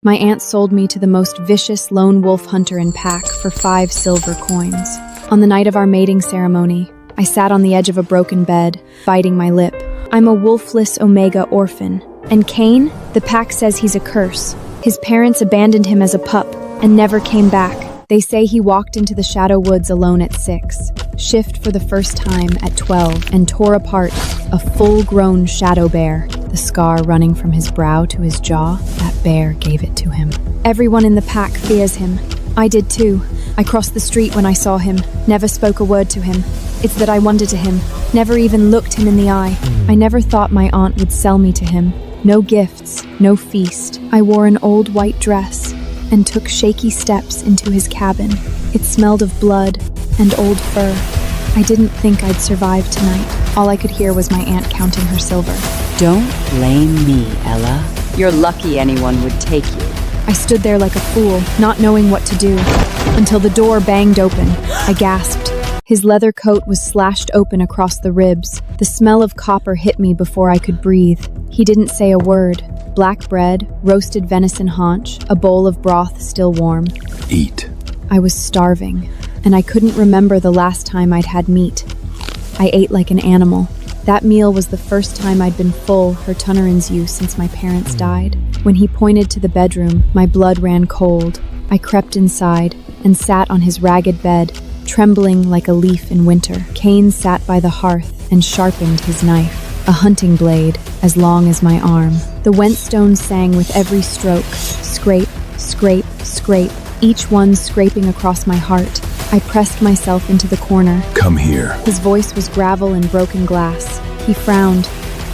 My aunt sold me to the most vicious lone wolf hunter in pack for 5 silver coins. On the night of our mating ceremony, I sat on the edge of a broken bed, biting my lip. I'm a wolfless Omega orphan. And Cain? The pack says he's a curse. His parents abandoned him as a pup and never came back. They say he walked into the Shadow Woods alone at 6, shift for the first time at 12, and tore apart a full-grown shadow bear. The scar running from his brow to his jaw, that bear gave it to him. Everyone in the pack fears him. I did too. I crossed the street when I saw him, never spoke a word to him. It's that I wanted to him, never even looked him in the eye. I never thought my aunt would sell me to him. No gifts, no feast. I wore an old white dress and took shaky steps into his cabin. It smelled of blood and old fur. I didn't think I'd survive tonight. All I could hear was my aunt counting her silver. Don't blame me, Ella. You're lucky anyone would take you. I stood there like a fool, not knowing what to do, until the door banged open. I gasped. His leather coat was slashed open across the ribs. The smell of copper hit me before I could breathe. He didn't say a word. Black bread, roasted venison haunch, a bowl of broth still warm. Eat. I was starving, and I couldn't remember the last time I'd had meat. I ate like an animal. That meal was the first time I'd been full, her Tunneran's use since my parents died. When he pointed to the bedroom, my blood ran cold. I crept inside and sat on his ragged bed, trembling like a leaf in winter. Cain sat by the hearth and sharpened his knife, a hunting blade as long as my arm. The whetstone sang with every stroke, scrape, scrape, scrape, each one scraping across my heart. I pressed myself into the corner. Come here. His voice was gravel and broken glass. He frowned.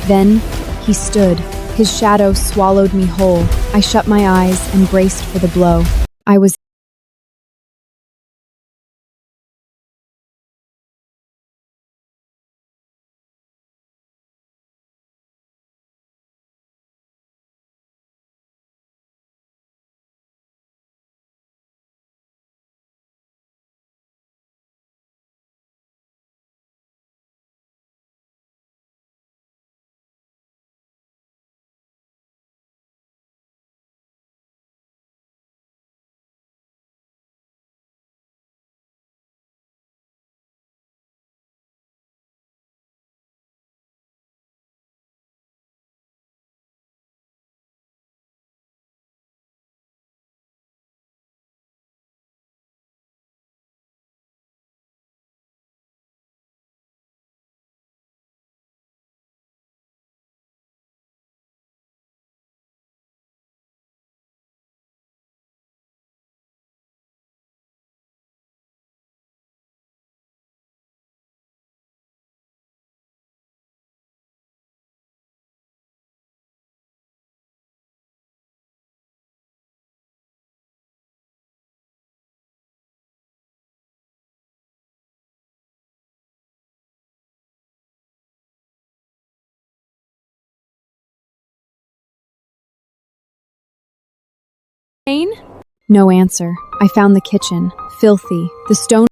Then he stood. His shadow swallowed me whole. I shut my eyes and braced for the blow. I was Cain? No answer. I found the kitchen, filthy. The stone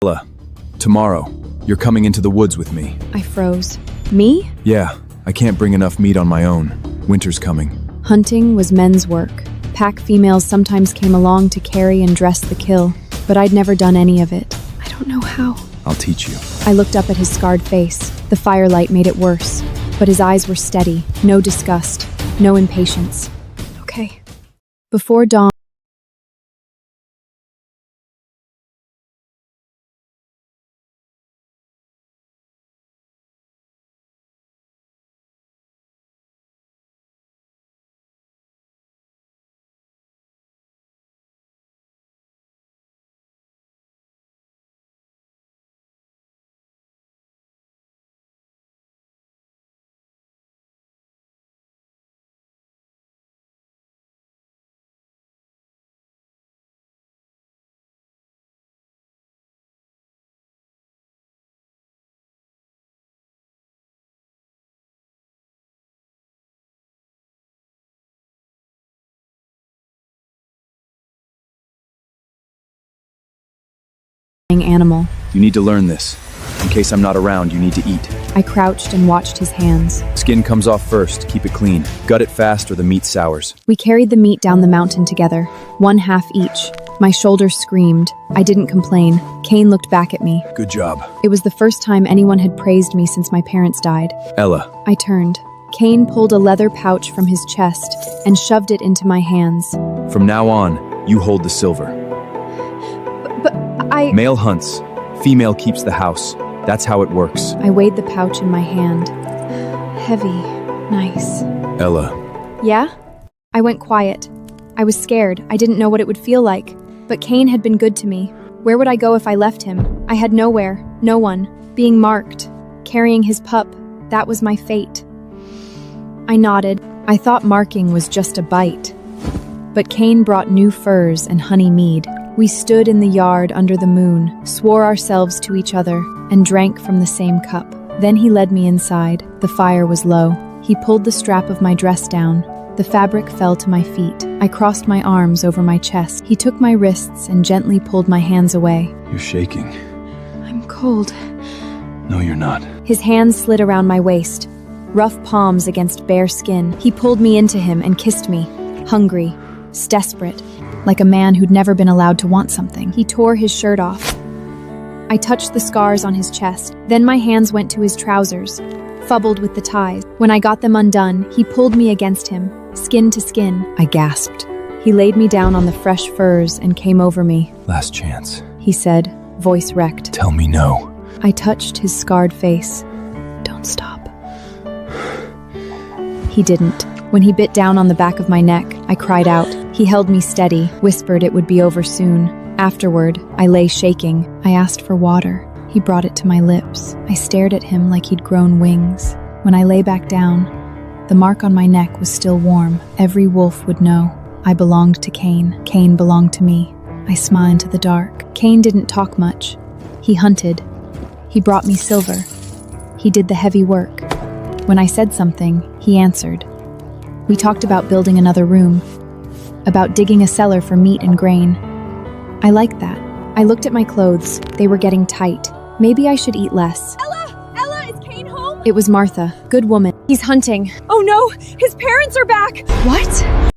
Ella, tomorrow, you're coming into the woods with me. I froze. Me? Yeah, I can't bring enough meat on my own. Winter's coming. Hunting was men's work. Pack females sometimes came along to carry and dress the kill, but I'd never done any of it. I don't know how. I'll teach you. I looked up at his scarred face. The firelight made it worse, but his eyes were steady. No disgust, no impatience. Okay. Before dawn, animal. You need to learn this. In case I'm not around, you need to eat. I crouched and watched his hands. Skin comes off first, keep it clean. Gut it fast or the meat sours. We carried the meat down the mountain together, one half each. My shoulders screamed. I didn't complain. Cain looked back at me. Good job. It was the first time anyone had praised me since my parents died. Ella, I turned. Cain pulled a leather pouch from his chest and shoved it into my hands. from now on, you hold the silver. But I... Male hunts. Female keeps the house. That's how it works. I weighed the pouch in my hand. Heavy. Nice. Ella. Yeah? I went quiet. I was scared. I didn't know what it would feel like. But Cain had been good to me. Where would I go if I left him? I had nowhere. No one. Being marked. Carrying his pup. That was my fate. I nodded. I thought marking was just a bite. But Cain brought new furs and honey mead. We stood in the yard under the moon, swore ourselves to each other, and drank from the same cup. Then he led me inside. The fire was low. He pulled the strap of my dress down. The fabric fell to my feet. I crossed my arms over my chest. He took my wrists and gently pulled my hands away. You're shaking. I'm cold. No, you're not. His hands slid around my waist, rough palms against bare skin. He pulled me into him and kissed me, hungry, desperate, like a man who'd never been allowed to want something. He tore his shirt off. I touched the scars on his chest. Then my hands went to his trousers, fumbled with the ties. When I got them undone, he pulled me against him, skin to skin. I gasped. He laid me down on the fresh furs and came over me. Last chance. He said, voice wrecked. Tell me no. I touched his scarred face. Don't stop. He didn't. When he bit down on the back of my neck, I cried out. He held me steady, whispered it would be over soon. Afterward, I lay shaking. I asked for water. He brought it to my lips. I stared at him like he'd grown wings. When I lay back down, the mark on my neck was still warm. Every wolf would know. I belonged to Cain. Cain belonged to me. I smiled into the dark. Cain didn't talk much. He hunted. He brought me silver. He did the heavy work. When I said something, he answered. We talked about building another room, about digging a cellar for meat and grain. I liked that. I looked at my clothes. They were getting tight. Maybe I should eat less. Ella, is Cain home? It was Martha, good woman. He's hunting. Oh no, his parents are back! What?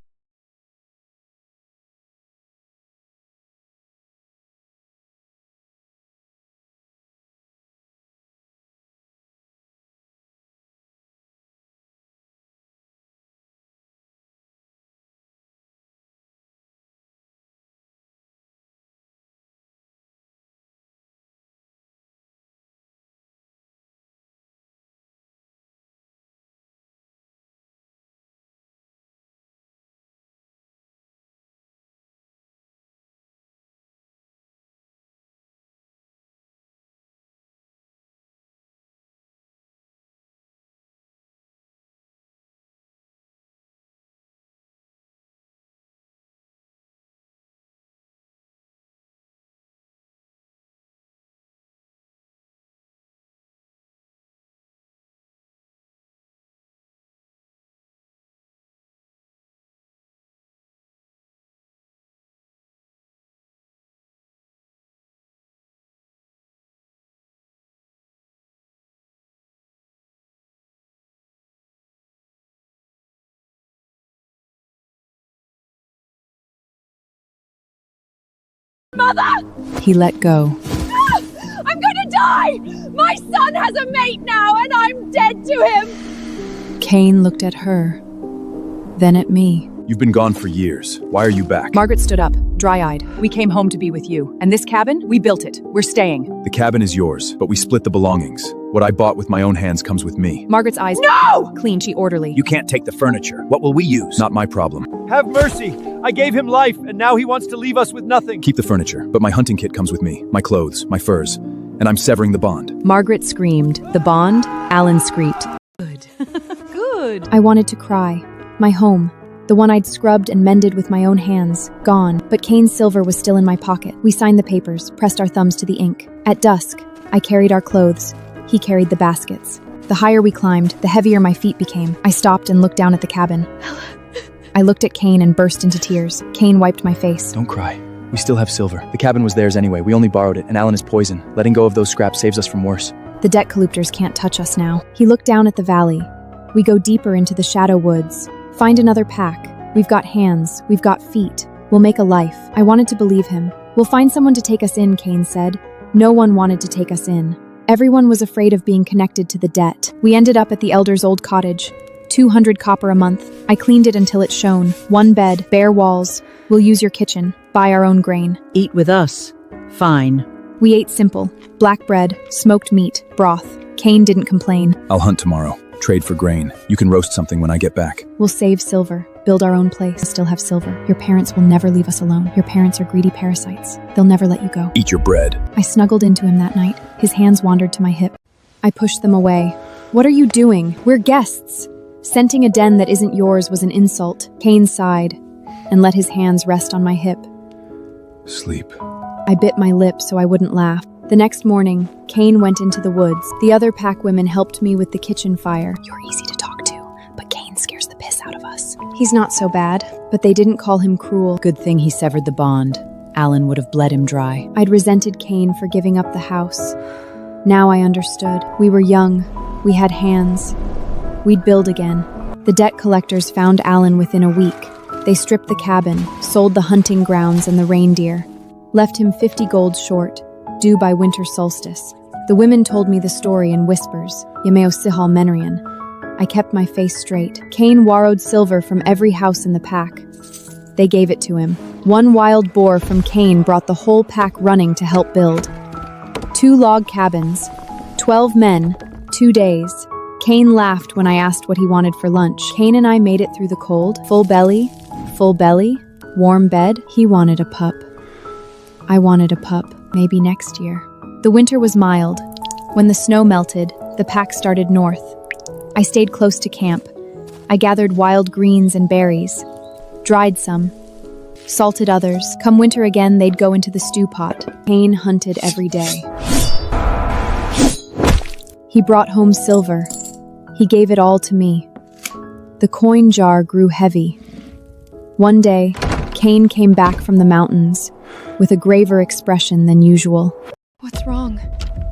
Mother! He let go. I'm gonna die! My son has a mate now, and I'm dead to him! Kane looked at her, then at me. You've been gone for years. Why are you back? Margaret stood up, dry-eyed. We came home to be with you. And this cabin, we built it. We're staying. The cabin is yours, but we split the belongings. What I bought with my own hands comes with me. Margaret's eyes clean, she orderly. You can't take the furniture. What will we use? Not my problem. Have mercy! I gave him life, and now he wants to leave us with nothing. Keep the furniture, but my hunting kit comes with me. My clothes, my furs. And I'm severing the bond. Margaret screamed. The bond? Alan squeaked. Good. Good. I wanted to cry. My home. The one I'd scrubbed and mended with my own hands. Gone. But Kane's silver was still in my pocket. We signed the papers, pressed our thumbs to the ink. At dusk, I carried our clothes. He carried the baskets. The higher we climbed, the heavier my feet became. I stopped and looked down at the cabin. I looked at Kane and burst into tears. Kane wiped my face. Don't cry. We still have silver. The cabin was theirs anyway. We only borrowed it, and Alan is poison. Letting go of those scraps saves us from worse. The debt collectors can't touch us now. He looked down at the valley. We go deeper into the shadow woods. Find another pack. We've got hands. We've got feet. We'll make a life. I wanted to believe him. We'll find someone to take us in, Kane said. No one wanted to take us in. Everyone was afraid of being connected to the debt. We ended up at the elder's old cottage. 200 copper a month. I cleaned it until it shone. One bed, bare walls. We'll use your kitchen. Buy our own grain. Eat with us. Fine. We ate simple. Black bread, smoked meat, broth. Kane didn't complain. I'll hunt tomorrow. Trade for grain. You can roast something when I get back. We'll save silver. Build our own place. Still have silver. Your parents will never leave us alone. Your parents are greedy parasites. They'll never let you go. Eat your bread. I snuggled into him that night. His hands wandered to my hip. I pushed them away. What are you doing? We're guests. Scenting a den that isn't yours was an insult. Kane sighed and let his hands rest on my hip. Sleep. I bit my lip so I wouldn't laugh. The next morning, Kane went into the woods. The other pack women helped me with the kitchen fire. You're easy to talk to, but Kane scares the piss out of us. He's not so bad, but they didn't call him cruel. Good thing he severed the bond. Alan would have bled him dry. I'd resented Kane for giving up the house. Now I understood. We were young. We had hands. We'd build again. The debt collectors found Alan within a week. They stripped the cabin, sold the hunting grounds and the reindeer, left him 50 gold short, due by winter solstice. The women told me the story in whispers, Yameo Sihal Menrian. I kept my face straight. Kane borrowed silver from every house in the pack. They gave it to him. One wild boar from Kane brought the whole pack running to help build. 2 log cabins, 12 men, 2 days. Kane laughed when I asked what he wanted for lunch. Kane and I made it through the cold. Full belly, warm bed. He wanted a pup. I wanted a pup, maybe next year. The winter was mild. When the snow melted, the pack started north. I stayed close to camp. I gathered wild greens and berries, dried some, salted others. Come winter again, they'd go into the stew pot. Kane hunted every day. He brought home silver. He gave it all to me. The coin jar grew heavy. One day, Kane came back from the mountains with a graver expression than usual. What's wrong?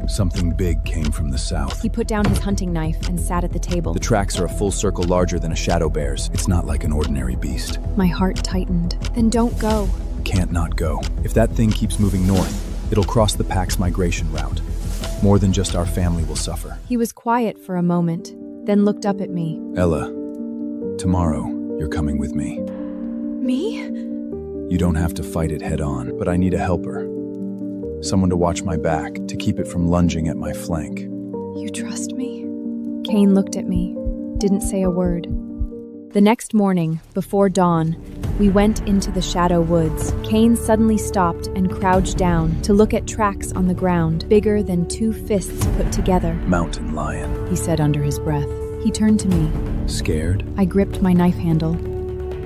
Something big came from the south. He put down his hunting knife and sat at the table. The tracks are a full circle larger than a shadow bear's. It's not like an ordinary beast. My heart tightened. Then don't go. Can't not go. If that thing keeps moving north, it'll cross the pack's migration route. More than just our family will suffer. He was quiet for a moment, then looked up at me. Ella, tomorrow you're coming with me. Me? You don't have to fight it head on, but I need a helper. Someone to watch my back, to keep it from lunging at my flank. You trust me? Kane looked at me, didn't say a word. The next morning, before dawn, we went into the shadow woods. Kane suddenly stopped and crouched down to look at tracks on the ground, bigger than 2 fists put together. Mountain lion. He said under his breath. He turned to me. Scared? I gripped my knife handle.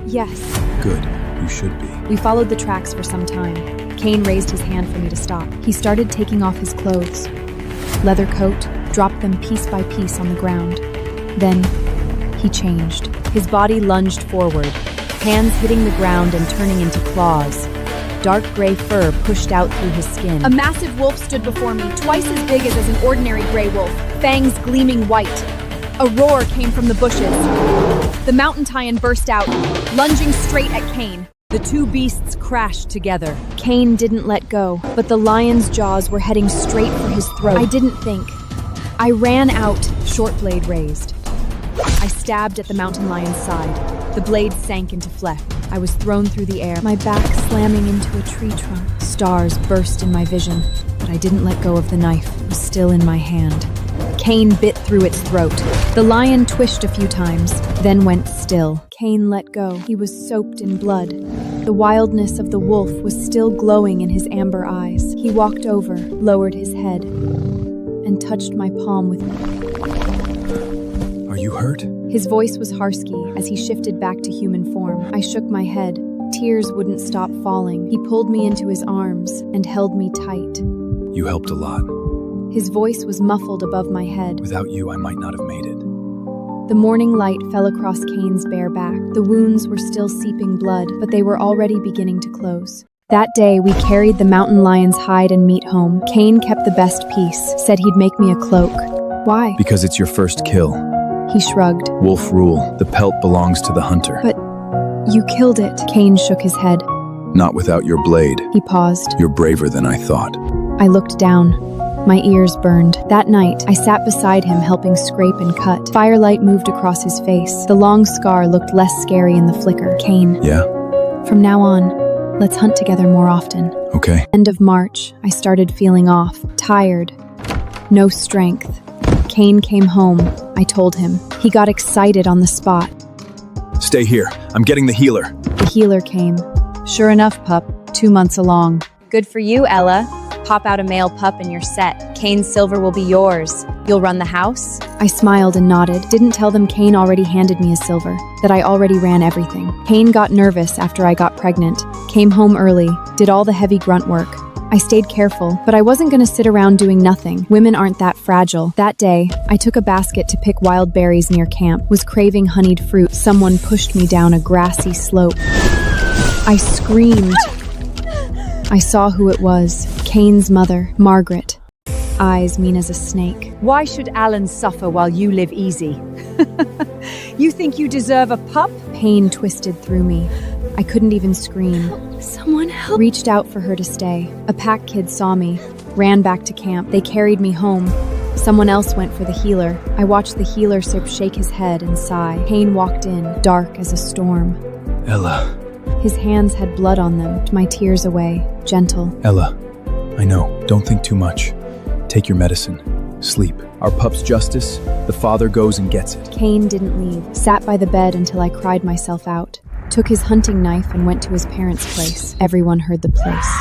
Yes. Good. You should be. We followed the tracks for some time. Kane raised his hand for me to stop. He started taking off his clothes. Leather coat, dropped them piece by piece on the ground. Then, he changed. His body lunged forward, hands hitting the ground and turning into claws. Dark gray fur pushed out through his skin. A massive wolf stood before me, twice as big as an ordinary gray wolf, fangs gleaming white. A roar came from the bushes. The mountain lion burst out, lunging straight at Kane. The two beasts crashed together. Cain didn't let go, but the lion's jaws were heading straight for his throat. I didn't think. I ran out, short blade raised. I stabbed at the mountain lion's side. The blade sank into flesh. I was thrown through the air, my back slamming into a tree trunk. Stars burst in my vision, but I didn't let go of the knife. It was still in my hand. Cain bit through its throat. The lion twished a few times, then went still. Cain let go. He was soaked in blood. The wildness of the wolf was still glowing in his amber eyes. He walked over, lowered his head, and touched my palm with Are you hurt? His voice was Harsky as he shifted back to human form. I shook my head. Tears wouldn't stop falling. He pulled me into his arms and held me tight. You helped a lot. His voice was muffled above my head. Without you, I might not have made it. The morning light fell across Cain's bare back. The wounds were still seeping blood, but they were already beginning to close. That day, we carried the mountain lion's hide and meat home. Cain kept the best piece, said he'd make me a cloak. Why? Because it's your first kill. He shrugged. Wolf rule. The pelt belongs to the hunter. But you killed it. Cain shook his head. Not without your blade. He paused. You're braver than I thought. I looked down. My ears burned. That night, I sat beside him helping scrape and cut. Firelight moved across his face. The long scar looked less scary in the flicker. Cain. Yeah? From now on, let's hunt together more often. Okay. End of March, I started feeling off, tired, no strength. Cain came home, I told him. He got excited on the spot. Stay here. I'm getting the healer. The healer came. Sure enough, pup, 2 months along. Good for you, Ella. Pop out a male pup and you're set. Cain's silver will be yours. You'll run the house? I smiled and nodded. Didn't tell them Cain already handed me a silver, that I already ran everything. Cain got nervous after I got pregnant, came home early, did all the heavy grunt work. I stayed careful, but I wasn't going to sit around doing nothing. Women aren't that fragile. That day, I took a basket to pick wild berries near camp, was craving honeyed fruit. Someone pushed me down a grassy slope. I screamed. I saw who it was. Cain's mother, Margaret. Eyes mean as a snake. Why should Alan suffer while you live easy? You think you deserve a pup? Pain twisted through me. I couldn't even scream. Someone help. Reached out for her to stay. A pack kid saw me, ran back to camp. They carried me home. Someone else went for the healer. I watched the healer shake his head and sigh. Cain walked in, dark as a storm. Ella. His hands had blood on them. My tears away, gentle. Ella, I know. Don't think too much. Take your medicine. Sleep. Our pup's justice, the father goes and gets it. Cain didn't leave. Sat by the bed until I cried myself out. Took his hunting knife and went to his parents' place. Everyone heard the place.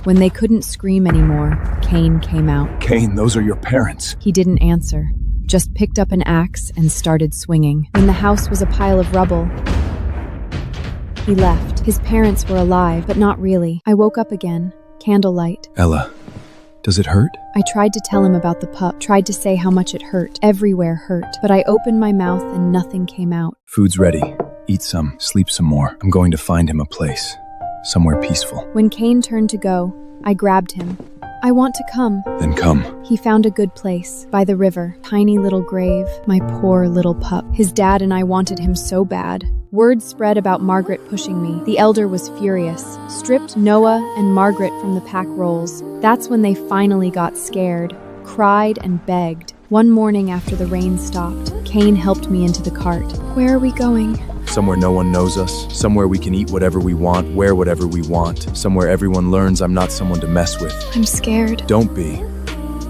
When they couldn't scream anymore, Cain came out. Cain, those are your parents. He didn't answer, just picked up an axe and started swinging. When the house was a pile of rubble, he left. His parents were alive, but not really. I woke up again, candlelight. Ella, does it hurt? I tried to tell him about the pup, tried to say how much it hurt. Everywhere hurt, but I opened my mouth and nothing came out. Food's ready. Eat some, sleep some more. I'm going to find him a place. Somewhere peaceful. When Cain turned to go, I grabbed him. I want to come. Then come. He found a good place, by the river. Tiny little grave, my poor little pup. His dad and I wanted him so bad. Word spread about Margaret pushing me. The elder was furious. Stripped Noah and Margaret from the pack rolls. That's when they finally got scared, cried and begged. One morning after the rain stopped, Cain helped me into the cart. Where are we going? Somewhere no one knows us. Somewhere we can eat whatever we want, wear whatever we want. Somewhere everyone learns I'm not someone to mess with. I'm scared. Don't be.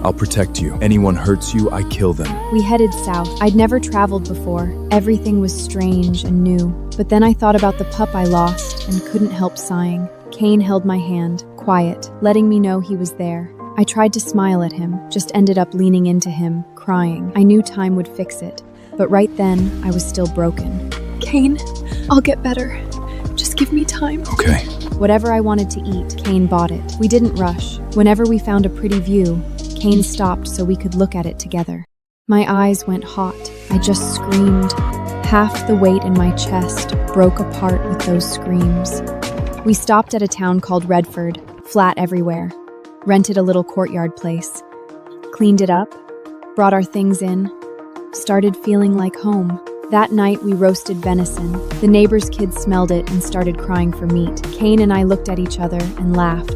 I'll protect you. Anyone hurts you, I kill them. We headed south. I'd never traveled before. Everything was strange and new. But then I thought about the pup I lost and couldn't help sighing. Cain held my hand, quiet, letting me know he was there. I tried to smile at him, just ended up leaning into him, crying. I knew time would fix it. But right then, I was still broken. Cain, I'll get better. Just give me time. Okay. Whatever I wanted to eat, Cain bought it. We didn't rush. Whenever we found a pretty view, Cain stopped so we could look at it together. My eyes went hot. I just screamed. Half the weight in my chest broke apart with those screams. We stopped at a town called Redford, flat everywhere. Rented a little courtyard place. Cleaned it up, brought our things in, started feeling like home. That night, we roasted venison. The neighbor's kids smelled it and started crying for meat. Cain and I looked at each other and laughed.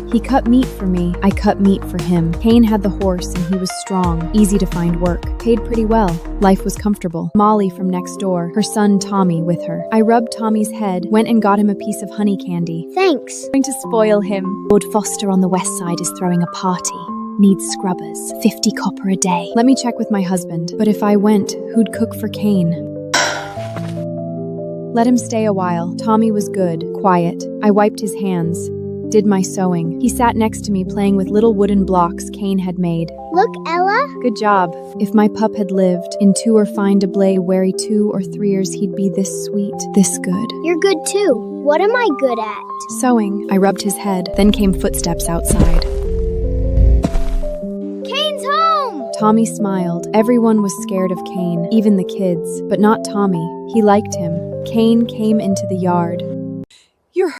He cut meat for me, I cut meat for him. Cain had the horse and he was strong, easy to find work, paid pretty well. Life was comfortable. Molly from next door, her son Tommy with her. I rubbed Tommy's head, went and got him a piece of honey candy. Thanks. Going to spoil him. Lord Foster on the west side is throwing a party. Needs scrubbers. 50 copper a day. Let me check with my husband. But if I went, who'd cook for Cain? Let him stay a while. Tommy was good, quiet. I wiped his hands, did my sewing. He sat next to me playing with little wooden blocks Cain had made. Look, Ella. Good job. If my pup had lived in 2 or fine Deblay wary 2 or 3 years, he'd be this sweet, this good. You're good too. What am I good at? Sewing. I rubbed his head. Then came footsteps outside. Cain's home! Tommy smiled. Everyone was scared of Cain, even the kids, but not Tommy. He liked him. Cain came into the yard. You're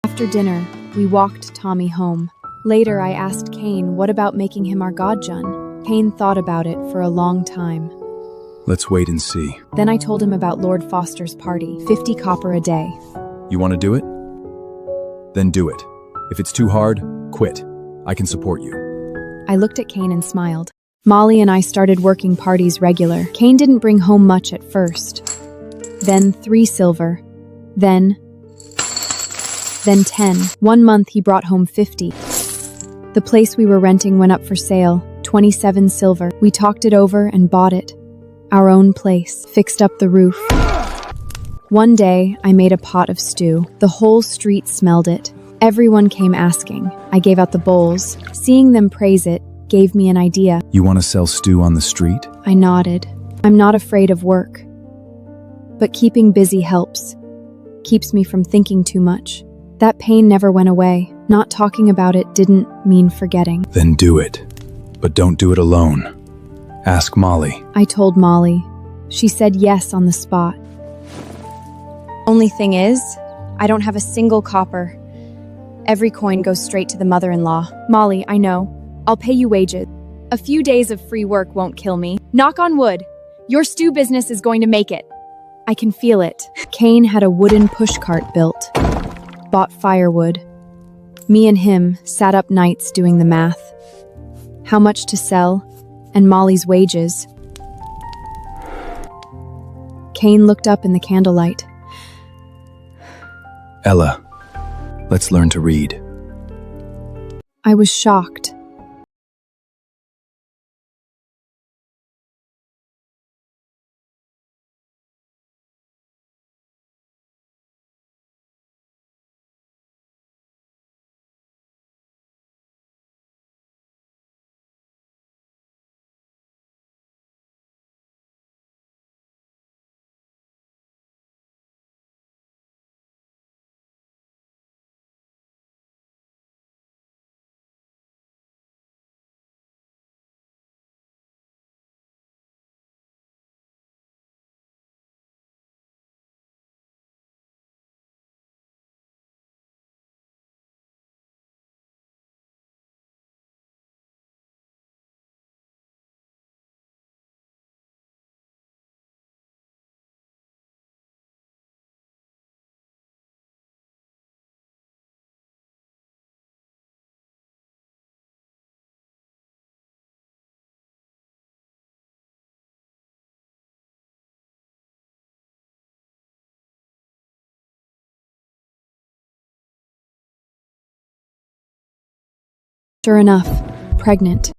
After dinner, we walked Tommy home. Later, I asked Cain what about making him our godjun. Cain thought about it for a long time. Let's wait and see. Then I told him about Lord Foster's party, 50 copper a day. You want to do it? Then do it. If it's too hard, quit. I can support you. I looked at Cain and smiled. Molly and I started working parties regular. Cain didn't bring home much at first. Then 3 silver. Then 10. 1 month he brought home 50. The place we were renting went up for sale, 27 silver. We talked it over and bought it. Our own place, fixed up the roof. One day, I made a pot of stew. The whole street smelled it. Everyone came asking. I gave out the bowls. Seeing them praise it gave me an idea. You want to sell stew on the street? I nodded. I'm not afraid of work. But keeping busy helps. Keeps me from thinking too much. That pain never went away. Not talking about it didn't mean forgetting. Then do it. But don't do it alone. Ask Molly. I told Molly. She said yes on the spot. Only thing is, I don't have a single copper. Every coin goes straight to the mother-in-law. Molly, I know. I'll pay you wages. A few days of free work won't kill me. Knock on wood. Your stew business is going to make it. I can feel it. Cain had a wooden pushcart built. Bought firewood. Me and him sat up nights doing the math. How much to sell, and Molly's wages. Cain looked up in the candlelight. Ella, let's learn to read. I was shocked. Sure enough, pregnant.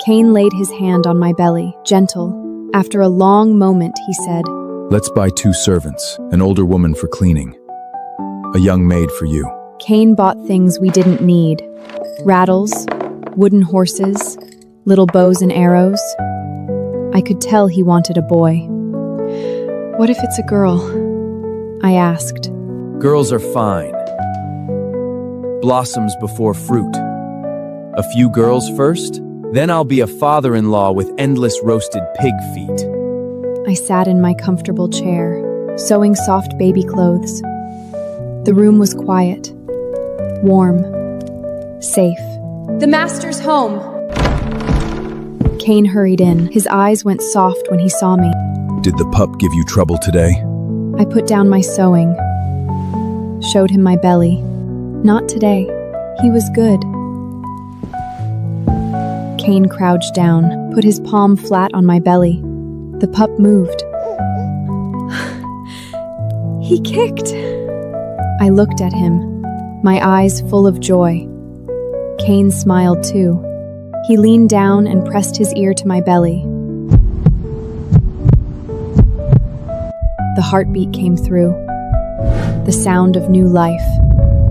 Cain laid his hand on my belly, gentle. After a long moment, he said, Let's buy 2 servants, an older woman for cleaning, a young maid for you. Cain bought things we didn't need. Rattles, wooden horses, little bows and arrows. I could tell he wanted a boy. What if it's a girl? I asked. Girls are fine. Blossoms before fruit. A few girls first, then I'll be a father-in-law with endless roasted pig feet. I sat in my comfortable chair, sewing soft baby clothes. The room was quiet, warm, safe. The master's home. Cain hurried in. His eyes went soft when he saw me. Did the pup give you trouble today? I put down my sewing, showed him my belly. Not today. He was good. Cain crouched down, put his palm flat on my belly. The pup moved. He kicked. I looked at him, my eyes full of joy. Cain smiled too. He leaned down and pressed his ear to my belly. The heartbeat came through, the sound of new life.